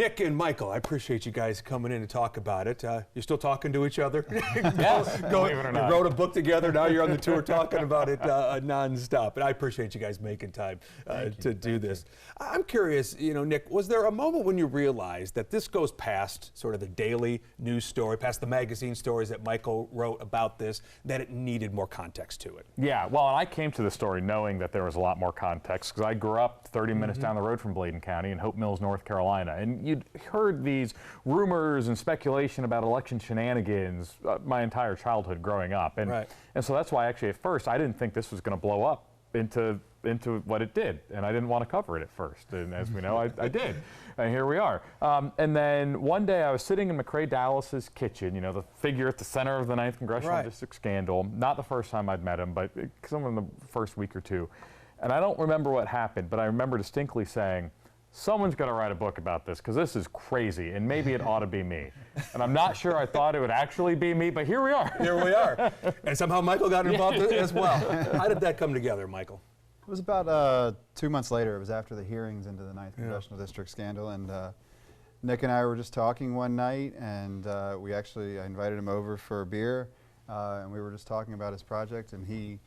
Nick and Michael, I appreciate you guys coming in to talk about it. You're still talking to each other? Yes, believe it or not. You wrote a book together, now you're on the tour talking about it nonstop. And I appreciate you guys making time to do this. I'm curious, Nick, was there a moment when you realized that this goes past sort of the daily news story, past the magazine stories that Michael wrote about this, that it needed more context to it? Yeah, well, and I came to the story knowing that there was a lot more context because I grew up 30 minutes down the road from Bladen County in Hope Mills, North Carolina. And you'd heard these rumors and speculation about election shenanigans my entire childhood growing up. And so that's why actually at first I didn't think this was going to blow up into what it did. And I didn't want to cover it at first. And as we know, I did. And here we are. And then one day I was sitting in McCrae Dallas's kitchen, the figure at the center of the 9th Congressional District scandal. Not the first time I'd met him, but sometime in the first week or two. And I don't remember what happened, but I remember distinctly saying, someone's going to write a book about this because this is crazy and maybe it ought to be me. And I'm not sure I thought it would actually be me, but here we are. Here we are. And somehow Michael got involved as well. How did that come together, Michael? It was about 2 months later. It was after the hearings into the 9th Congressional District scandal. And Nick and I were just talking one night, and I invited him over for a beer, and we were just talking about his project. And he,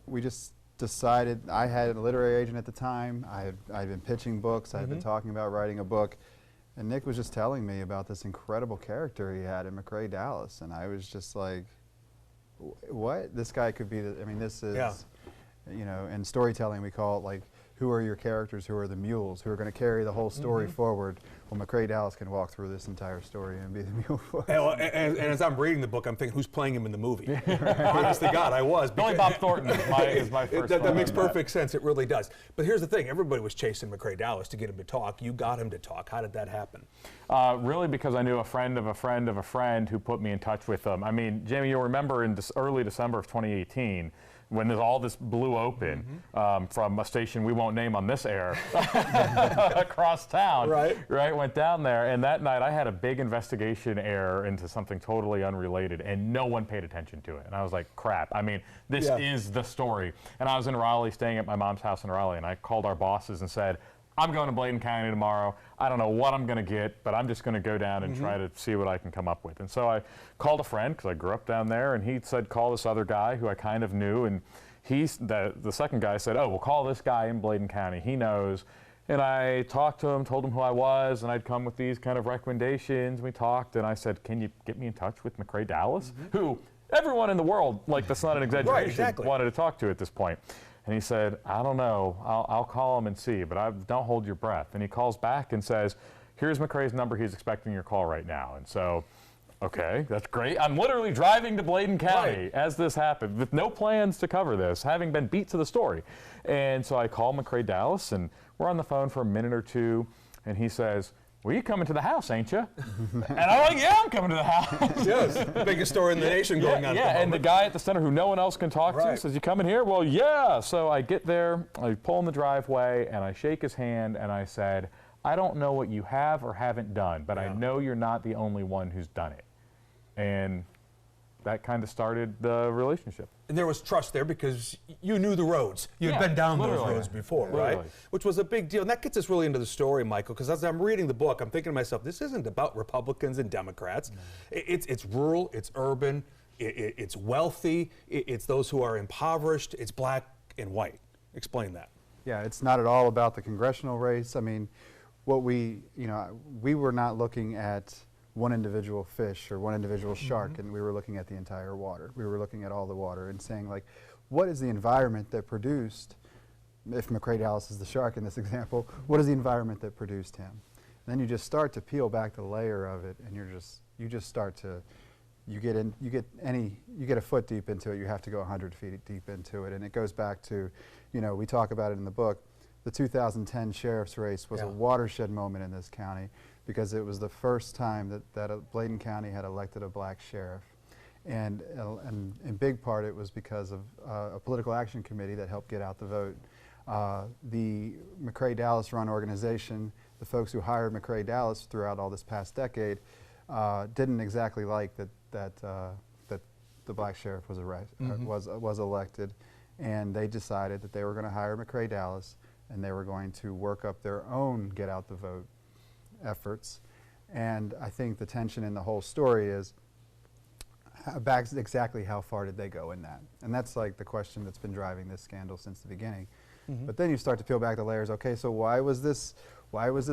we just decided, I had a literary agent at the time. I'd been pitching books. I had been talking about writing a book. And Nick was just telling me about this incredible character he had in McCrae Dallas. And I was just like, what? This guy could be, this is, in storytelling we call it like, who are your characters, who are the mules, who are going to carry the whole story forward. Well, McCrae Dallas can walk through this entire story and be the mule for it. And as I'm reading the book, I'm thinking, who's playing him in the movie? Honest to God, I was. Billy Bob Thornton is my first That makes perfect sense, it really does. But here's the thing, everybody was chasing McCrae Dallas to get him to talk. You got him to talk. How did that happen? Really because I knew a friend of a friend of a friend who put me in touch with him. I mean, Jamie, you'll remember in early December of 2018, when all this blew open from a station we won't name on this air across town, went down there, and that night I had a big investigation air into something totally unrelated, and no one paid attention to it. And I was like, crap, this is the story. And I was in Raleigh, staying at my mom's house in Raleigh, and I called our bosses and said, I'm going to Bladen County tomorrow. I don't know what I'm going to get, but I'm just going to go down and try to see what I can come up with. And so I called a friend, because I grew up down there, and he said, call this other guy who I kind of knew. And the second guy said, oh, well, call this guy in Bladen County. He knows. And I talked to him, told him who I was, and I'd come with these kind of recommendations. We talked, and I said, can you get me in touch with McCrae Dallas, who everyone in the world, like that's not an exaggeration, wanted to talk to at this point. And he said, I don't know, I'll call him and see, but don't hold your breath. And he calls back and says, here's McCrae's number, he's expecting your call right now. And so, okay, that's great. I'm literally driving to Bladen County as this happened, with no plans to cover this, having been beat to the story. And so I call McCrae Dallas, and we're on the phone for a minute or two, and he says, well, you coming to the house, ain't you? And I'm like, yeah, I'm coming to the house. Yes, biggest story in the nation going on. Yeah, and the guy at the center who no one else can talk to says, you coming here? Well, yeah. So I get there, I pull in the driveway, and I shake his hand, and I said, I don't know what you have or haven't done, but I know you're not the only one who's done it. And that kind of started the relationship. And there was trust there because you knew the roads. You'd been down those roads before, right? Which was a big deal. And that gets us really into the story, Michael, because as I'm reading the book, I'm thinking to myself, this isn't about Republicans and Democrats. It's rural, it's urban, it's wealthy, it's those who are impoverished, it's black and white. Explain that. Yeah, it's not at all about the congressional race. I mean, what we were not looking at one individual fish or one individual shark, and we were looking at the entire water. We were looking at all the water and saying, like, what is the environment that produced, if McCrae Dallas is the shark in this example, what is the environment that produced him? And then you just start to peel back the layer of it, and you get a foot deep into it, you have to go 100 feet deep into it. And it goes back to, we talk about it in the book, the 2010 sheriff's race was a watershed moment in this county, because it was the first time that Bladen County had elected a black sheriff. And in big part it was because of a political action committee that helped get out the vote. The McCrae Dallas run organization, the folks who hired McCrae Dallas throughout all this past decade, didn't exactly like that the black sheriff was elected, and they decided that they were going to hire McCrae Dallas, and they were going to work up their own get out the vote efforts. And I think the tension in the whole story is exactly how far did they go in that? And that's like the question that's been driving this scandal since the beginning. But then you start to peel back the layers. Okay, so why was this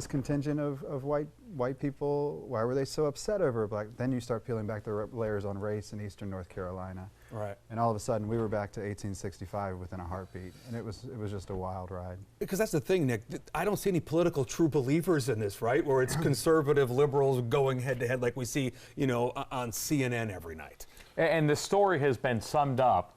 contingent of white people, why were they so upset over black? Then you start peeling back the layers on race in eastern North Carolina. Right. And all of a sudden we were back to 1865 within a heartbeat. And it was just a wild ride. Because that's the thing, Nick. I don't see any political true believers in this, right? Where it's conservative liberals going head to head like we see, you know, on CNN every night. And the story has been summed up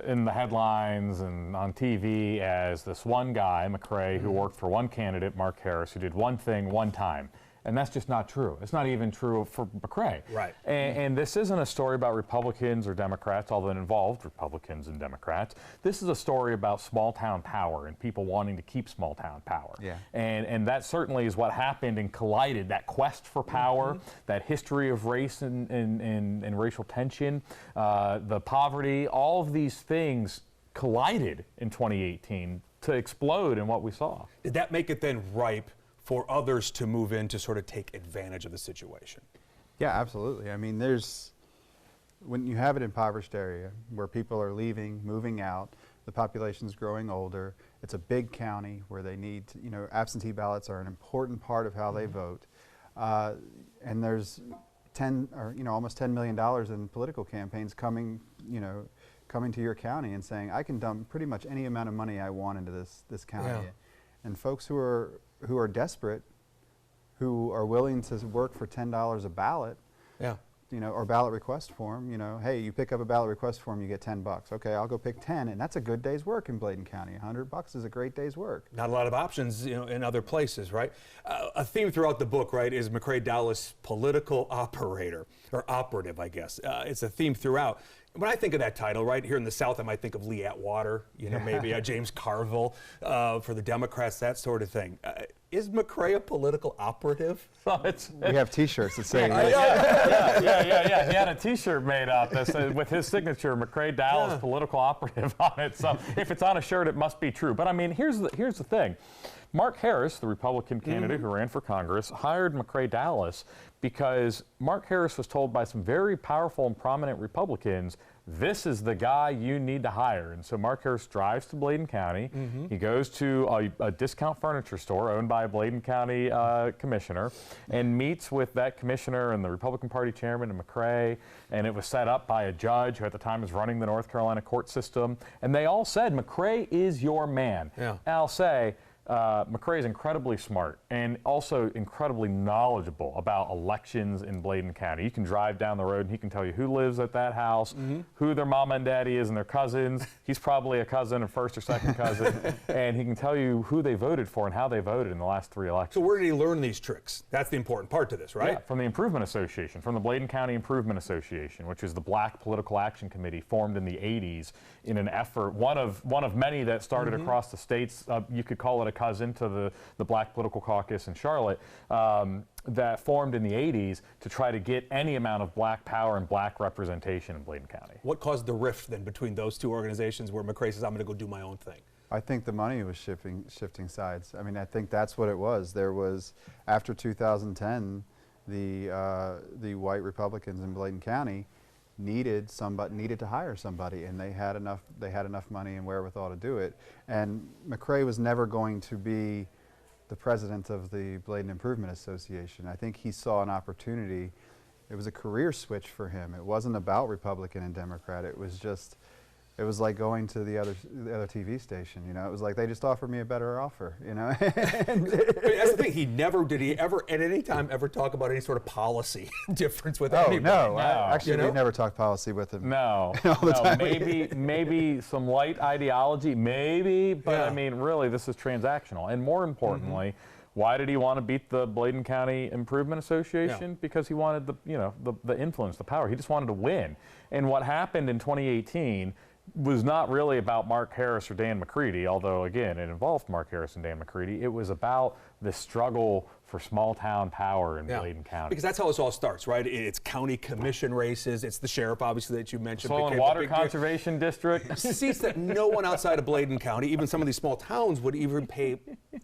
in the headlines and on TV as this one guy, McCrae, who worked for one candidate, Mark Harris, who did one thing one time. And that's just not true. It's not even true for McCrae. Right. And this isn't a story about Republicans or Democrats, although it involved Republicans and Democrats. This is a story about small town power and people wanting to keep small town power. Yeah. And that certainly is what happened and collided, that quest for power, that history of race and racial tension, the poverty, all of these things collided in 2018 to explode in what we saw. Did that make it then ripe for others to move in to sort of take advantage of the situation? Yeah, absolutely. I mean, when you have an impoverished area where people are leaving, moving out, the population's growing older, it's a big county where they need to, you know, absentee ballots are an important part of how they vote. And there's almost $10 million in political campaigns coming to your county and saying, I can dump pretty much any amount of money I want into this county. Yeah. And folks who are desperate, who are willing to work for $10 a ballot, or ballot request form, hey, you pick up a ballot request form, you get $10. Okay, I'll go pick 10, and that's a good day's work in Bladen County. $100 is a great day's work. Not a lot of options, in other places, right? A theme throughout the book, right, is McCrae Dallas political operator, or operative, I guess. It's a theme throughout. When I think of that title, right, here in the South, I might think of Lee Atwater, maybe James Carville for the Democrats, that sort of thing. Is McCrae a political operative? We have T-shirts that say. Yeah. He had a T-shirt made up that said, with his signature, McCrae Dallas political operative on it. So if it's on a shirt, it must be true. But I mean, here's the thing. Mark Harris, the Republican candidate who ran for Congress, hired McCrae Dallas because Mark Harris was told by some very powerful and prominent Republicans, this is the guy you need to hire. And so Mark Harris drives to Bladen County. He goes to a discount furniture store owned by a Bladen County commissioner and meets with that commissioner and the Republican Party chairman and McCrae. And it was set up by a judge who at the time was running the North Carolina court system. And they all said, McCrae is your man. Yeah. And I'll say, McCrae is incredibly smart and also incredibly knowledgeable about elections in Bladen County. You can drive down the road and he can tell you who lives at that house, who their mama and daddy is and their cousins. He's probably a cousin, a first or second cousin, and he can tell you who they voted for and how they voted in the last 3 elections. So where did he learn these tricks? That's the important part to this, right? Yeah, from the Improvement Association, from the Bladen County Improvement Association, which is the Black Political Action Committee formed in the 80s in an effort, one of many that started across the states. You could call it a cousin to the Black Political Caucus in Charlotte, that formed in the 80s to try to get any amount of black power and black representation in Bladen County. What caused the rift then between those two organizations where McCrae says, I'm going to go do my own thing? I think the money was shifting sides. I mean, I think that's what it was. There was, after 2010, the white Republicans in Bladen County needed to hire somebody, and they had enough money and wherewithal to do it. And McCrae was never going to be the president of the Bladen Improvement Association. I think he saw an opportunity. It was a career switch for him. It wasn't about Republican and Democrat. It was like going to the other TV station, It was like they just offered me a better offer, That's the thing. Did he ever at any time ever talk about any sort of policy difference with anybody? No. Actually, we never talked policy with him. No. Maybe some light ideology, but I mean, really, this is transactional. And more importantly, why did he want to beat the Bladen County Improvement Association? Yeah. Because he wanted the influence, the power. He just wanted to win. And what happened in 2018 was not really about Mark Harris or Dan McCready, although again, it involved Mark Harris and Dan McCready. It was about the struggle for for small town power in Bladen County. Because that's how this all starts, right? It's county commission races. It's the sheriff, obviously, that you mentioned. Soil and Water Conservation District. Seats that no one outside of Bladen County, even some of these small towns, would even pay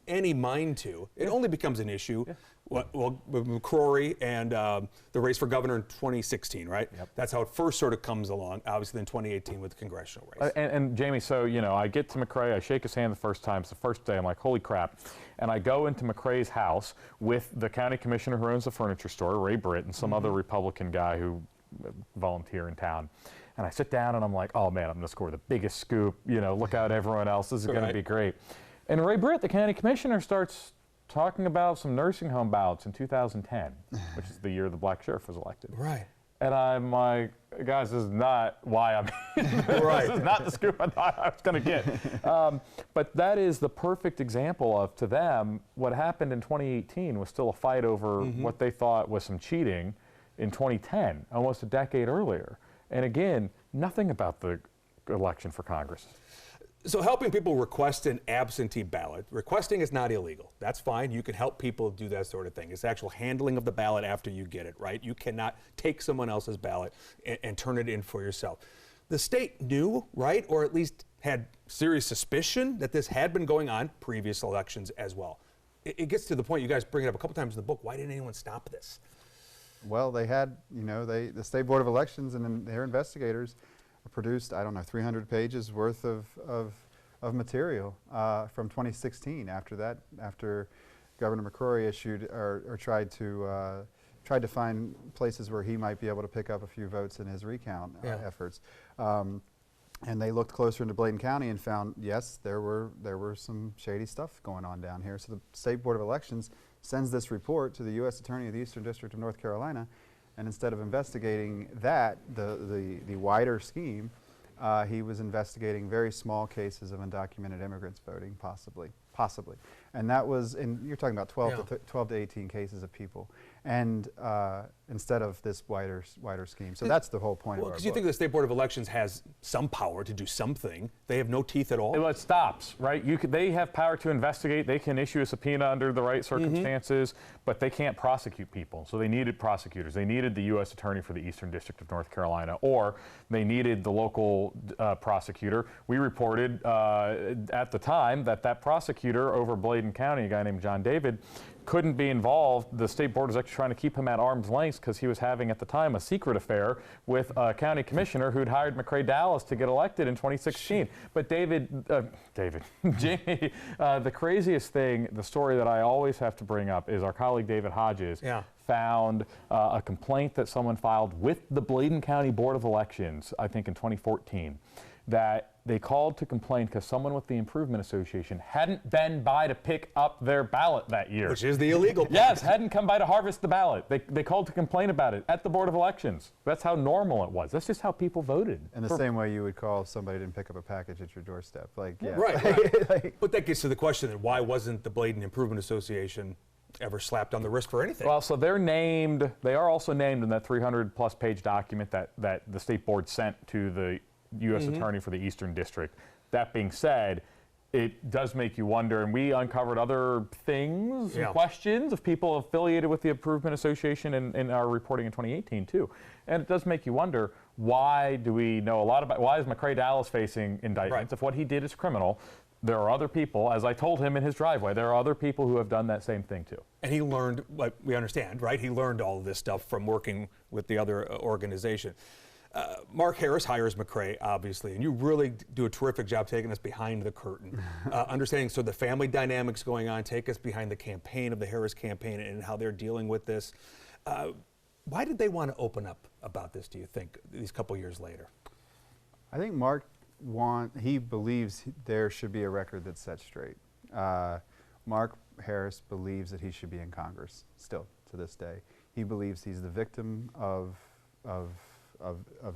any mind to. It only becomes an issue. Well, with McCrae and the race for governor in 2016, right? Yep. That's how it first sort of comes along, obviously in 2018 with the congressional race. And Jamie, so, you know, I get to McCrae, I shake his hand the first time. It's the first day, I'm like, holy crap. And I go into McCrae's house with the county commissioner who owns the furniture store, Ray Britt, and some other Republican guy who volunteer in town. And I sit down and I'm like, oh man, I'm gonna score the biggest scoop, you know, look out everyone else, this is gonna be great. And Ray Britt, the county commissioner, starts talking about some nursing home ballots in 2010, which is the year the black sheriff was elected. Right. And I'm like, guys, this is not why I'm here. Right. This is not the scoop I thought I was going to get. But that is the perfect example of, to them, what happened in 2018 was still a fight over what they thought was some cheating in 2010, almost a decade earlier. And again, nothing about the election for Congress. So helping people request an absentee ballot, requesting is not illegal. That's fine. You can help people do that sort of thing. It's actual handling of the ballot after you get it, right? You cannot take someone else's ballot and turn it in for yourself. The state knew, right, or at least had serious suspicion that this had been going on previous elections as well. It gets to the point, you guys bring it up a couple times in the book, why didn't anyone stop this? Well, they had, you know, the State Board of Elections and their investigators produced, I don't know, 300 pages worth of material from 2016. After Governor McCrae issued or tried to find places where he might be able to pick up a few votes in his recount efforts. And they looked closer into Bladen County and found, yes, there were some shady stuff going on down here. So the State Board of Elections sends this report to the U.S. Attorney of the Eastern District of North Carolina, and instead of investigating that, the wider scheme, he was investigating very small cases of undocumented immigrants voting, possibly. And that was, you're talking about 12 to 18 cases of people, and instead of this wider scheme. So that's the whole point of our book. Because you think the State Board of Elections has some power to do something. They have no teeth at all. Well, it stops, right? They have power to investigate. They can issue a subpoena under the right circumstances, but they can't prosecute people. So they needed prosecutors. They needed the U.S. Attorney for the Eastern District of North Carolina, or they needed the local prosecutor. We reported at the time that prosecutor over Bladen County, a guy named John David, couldn't be involved. The state board was actually trying to keep him at arm's length because he was having at the time a secret affair with a county commissioner who'd hired McCrae Dallas to get elected in 2016. But Jamie, the craziest thing, the story that I always have to bring up is our colleague David Hodges found a complaint that someone filed with the Bladen County Board of Elections, I think in 2014, that they called to complain because someone with the Improvement Association hadn't been by to pick up their ballot that year. Which is the illegal part. Yes, hadn't come by to harvest the ballot. They called to complain about it at the Board of Elections. That's how normal it was. That's just how people voted. In the same way you would call if somebody didn't pick up a package at your doorstep. Like, yeah. Right. But that gets to the question, then why wasn't the Bladen Improvement Association ever slapped on the wrist for anything? Well, so they are also named in that 300+ page document that the state board sent to the U.S. Attorney for the Eastern District. That being said, it does make you wonder, and we uncovered other things and questions of people affiliated with the Improvement Association in our reporting in 2018 too. And it does make you wonder, why do we know a lot about, why is McCrae Dallas facing indictments? If what he did is criminal, there are other people, as I told him in his driveway, there are other people who have done that same thing too. And he learned, like we understand, right? He learned all of this stuff from working with the other organization. Mark Harris hires McCrae, obviously, and you really do a terrific job taking us behind the curtain, understanding so the family dynamics going on, take us behind the campaign of the Harris campaign and how they're dealing with this. Why did they want to open up about this, do you think, these couple years later? I think Mark he believes there should be a record that's set straight. Mark Harris believes that he should be in Congress still to this day. He believes he's the victim of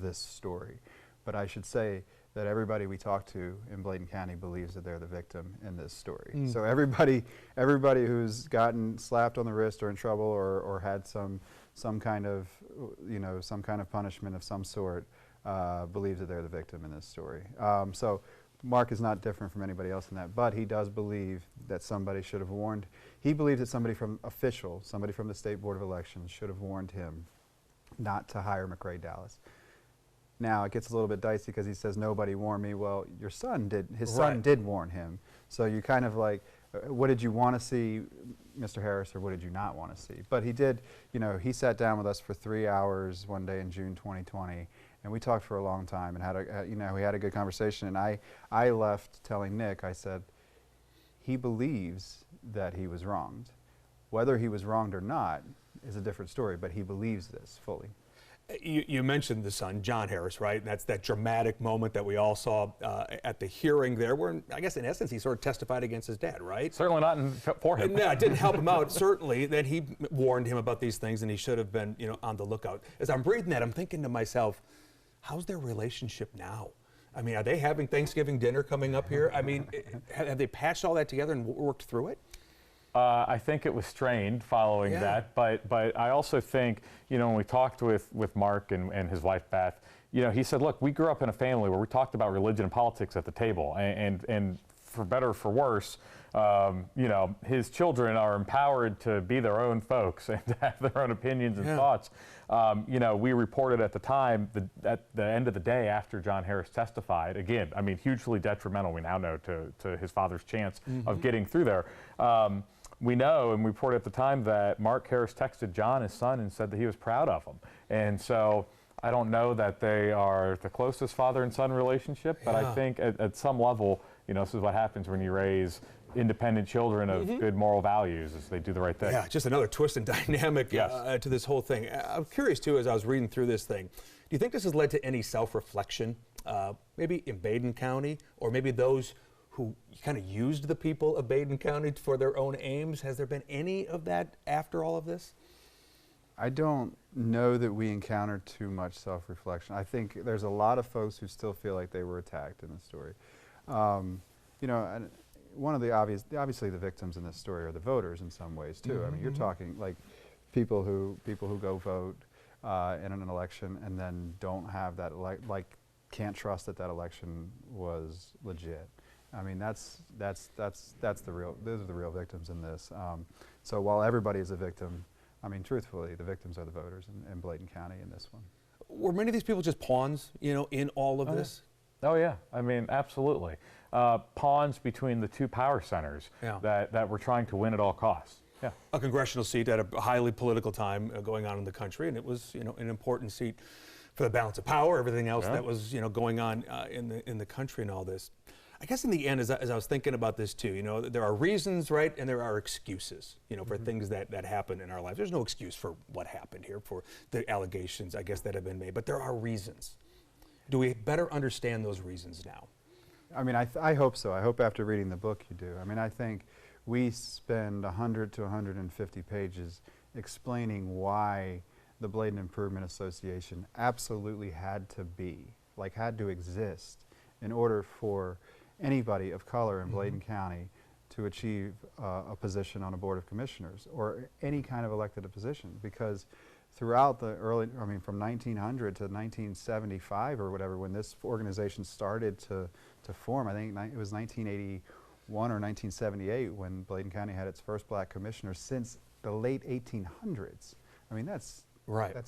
this story. But I should say that everybody we talk to in Bladen County believes that they're the victim in this story. So everybody who's gotten slapped on the wrist or in trouble or had some kind of punishment of some sort believes that they're the victim in this story. So Mark is not different from anybody else in that, but he does believe that somebody should have warned. He believes that somebody from the State Board of Elections should have warned him not to hire McCrae Dallas. Now, it gets a little bit dicey because he says, nobody warned me. Well, your son did. His son did warn him. So you kind of like, what did you want to see, Mr. Harris, or what did you not want to see? But he did, you know, he sat down with us for 3 hours one day in June 2020, and we talked for a long time and had a, you know, we had a good conversation. And I left telling Nick, I said, he believes that he was wronged. Whether he was wronged or not is a different story, but he believes this fully. You mentioned the son, John Harris, right? And that's that dramatic moment that we all saw at the hearing there, where I guess in essence he sort of testified against his dad, right? Certainly not for him. No, it didn't help him out, certainly, that he warned him about these things and he should have been, you know, on the lookout. As I'm reading that, I'm thinking to myself, how's their relationship now? I mean, are they having Thanksgiving dinner coming up here? I mean, have they patched all that together and worked through it? I think it was strained following that, but I also think, you know, when we talked with Mark and his wife Beth, you know, he said, look, we grew up in a family where we talked about religion and politics at the table, and for better or for worse, you know, his children are empowered to be their own folks and to have their own opinions and thoughts. You know, we reported at the time, at the end of the day after John Harris testified, again, I mean, hugely detrimental, we now know, to his father's chance of getting through there. We know and we reported at the time that Mark Harris texted John, his son, and said that he was proud of him. And so I don't know that they are the closest father and son relationship, but I think at some level, you know, this is what happens when you raise independent children of good moral values, is they do the right thing. Yeah, just another twist and dynamic to this whole thing. I'm curious too, as I was reading through this thing, do you think this has led to any self-reflection, maybe in Bladen County, or maybe those who kind of used the people of Bladen County for their own aims? Has there been any of that after all of this? I don't know that we encountered too much self-reflection. I think there's a lot of folks who still feel like they were attacked in the story. You know, and one of the obviously the victims in this story are the voters in some ways too. I mean, you're talking like people who go vote in an election and then don't have that, like can't trust that election was legit. I mean, that's the real, those are the real victims in this. So while everybody is a victim, I mean, truthfully, the victims are the voters in Bladen County in this one. Were many of these people just pawns, you know, in all of this? Oh yeah, I mean, absolutely. Pawns between the two power centers that were trying to win at all costs. Yeah. A congressional seat at a highly political time going on in the country, and it was, you know, an important seat for the balance of power, everything else that was, you know, going on in the country and all this. I guess in the end, as I was thinking about this too, you know, there are reasons, right, and there are excuses, you know, for things that happen in our lives. There's no excuse for what happened here, for the allegations, I guess, that have been made, but there are reasons. Do we better understand those reasons now? I mean, I hope so. I hope after reading the book you do. I mean, I think we spend 100 to 150 pages explaining why the Bladen Improvement Association absolutely had to exist in order for anybody of color in Bladen County to achieve a position on a board of commissioners or any kind of elected position, because throughout the early, I mean, from 1900 to 1975 or whatever, when this organization started to form, I think it was 1981 or 1978 when Bladen County had its first black commissioner since the late 1800s. I mean, that's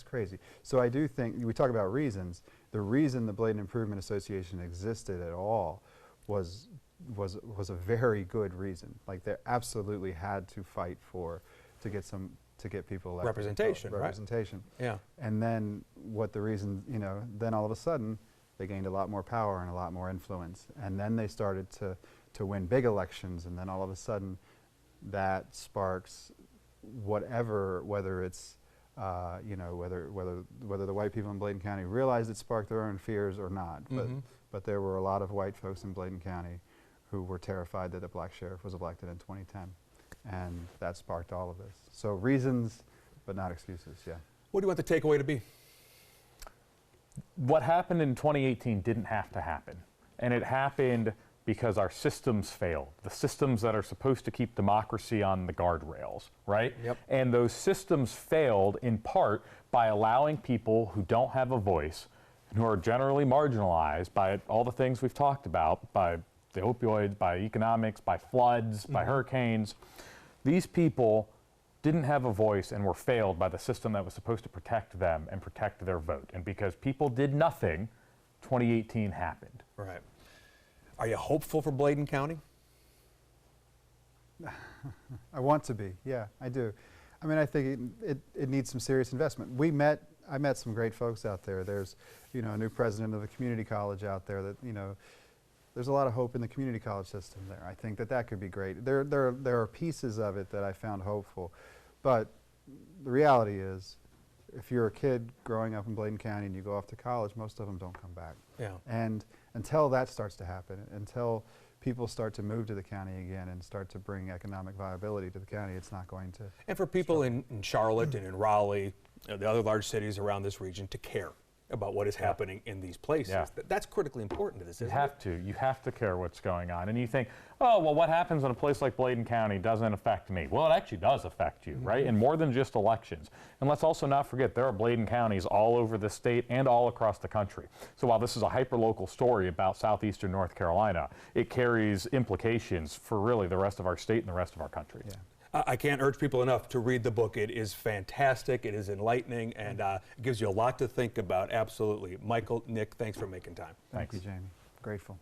crazy. So I do think, we talk about reasons, the reason the Bladen Improvement Association existed at all was a very good reason. Like, they absolutely had to fight to get people elected. Representation. Yeah. And then what the reason, you know, then all of a sudden they gained a lot more power and a lot more influence. And then they started to win big elections, and then all of a sudden that sparks whatever, whether it's you know, whether the white people in Bladen County realized it sparked their own fears or not. But there were a lot of white folks in Bladen County who were terrified that a black sheriff was elected in 2010. And that sparked all of this. So reasons, but not excuses, yeah. What do you want the takeaway to be? What happened in 2018 didn't have to happen. And it happened because our systems failed. The systems that are supposed to keep democracy on the guardrails, right? Yep. And those systems failed in part by allowing people who don't have a voice who are generally marginalized by all the things we've talked about, by the opioids, by economics, by floods, by hurricanes. These people didn't have a voice and were failed by the system that was supposed to protect them and protect their vote. And because people did nothing, 2018 happened. Right. Are you hopeful for Bladen County? I want to be, yeah, I do. I mean, I think it needs some serious investment. I met some great folks out there. There's, you know, a new president of the community college out there that, you know, there's a lot of hope in the community college system there. I think that could be great. There are pieces of it that I found hopeful. But the reality is, if you're a kid growing up in Bladen County and you go off to college, most of them don't come back. Yeah. And until that starts to happen, until people start to move to the county again and start to bring economic viability to the county, it's not going to. And for people in Charlotte and in Raleigh, the other large cities around this region, to care about what is happening in these places. Yeah. That's critically important to this, isn't it? You have to care what's going on. And you think, oh, well, what happens in a place like Bladen County doesn't affect me. Well, it actually does affect you, right? And more than just elections. And let's also not forget, there are Bladen counties all over the state and all across the country. So while this is a hyper-local story about southeastern North Carolina, it carries implications for really the rest of our state and the rest of our country. Yeah. I can't urge people enough to read the book. It is fantastic, it is enlightening, and it gives you a lot to think about, absolutely. Michael, Nick, thanks for making time. Thank you, Jamie. Grateful.